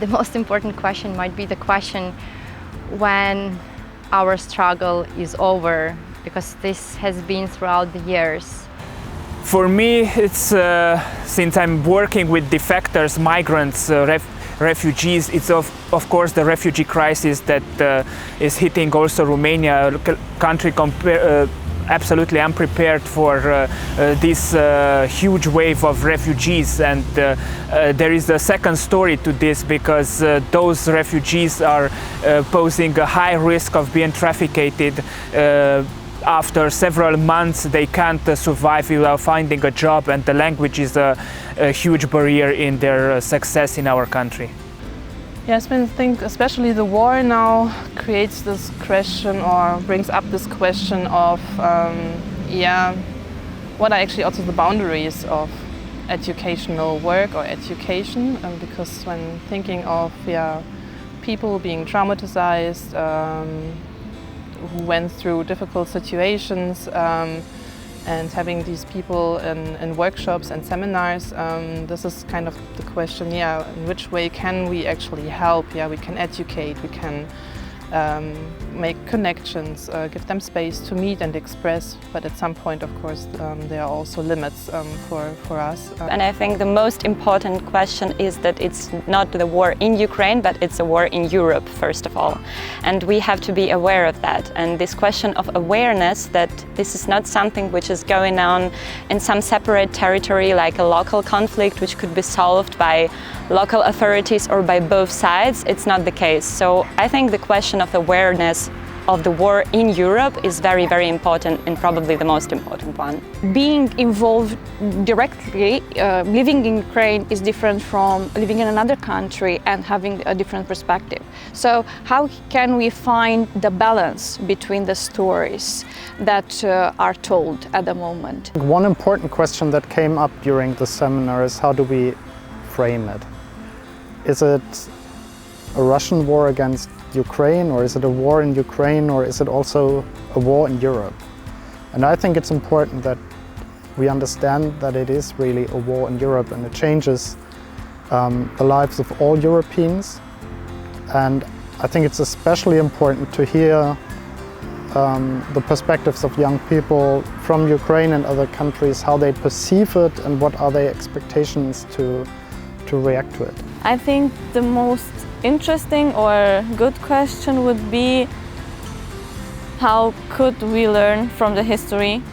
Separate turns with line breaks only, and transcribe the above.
the most important question might be the question when our struggle is over, because this has been throughout the years.
For me, it's since I'm working with defectors, migrants, refugees, it's of course the refugee crisis that is hitting also Romania, a country absolutely unprepared for this huge wave of refugees. And there is a second story to this, because those refugees are posing a high risk of being trafficked. After several months they can't survive without finding a job, and the language is a huge barrier in their success in our country.
Yes, I think especially the war now creates this question, or brings up this question of what are actually also the boundaries of educational work or education, because when thinking of people being traumatized, who went through difficult situations, and having these people in workshops and seminars, this is kind of the question, in which way can we actually help? We can educate, we can make connections, give them space to meet and express, but at some point, of course, there are also limits for us.
And I think the most important question is that it's not the war in Ukraine, but it's a war in Europe, first of all. And we have to be aware of that. And this question of awareness that this is not something which is going on in some separate territory, like a local conflict which could be solved by local authorities or by both sides, it's not the case. So I think the question of awareness of the war in Europe is very, very important, and probably the most important one.
Being involved directly, living in Ukraine is different from living in another country and having a different perspective. So how can we find the balance between the stories that are told at the moment?
One important question that came up during the seminar is, how do we frame it? Is it a Russian war against Ukraine, or is it a war in Ukraine, or is it also a war in Europe? And I think it's important that we understand that it is really a war in Europe, and it changes the lives of all Europeans. And I think it's especially important to hear the perspectives of young people from Ukraine and other countries, how they perceive it and what are their expectations to react to it.
I think the most interesting or good question would be, how could we learn from the history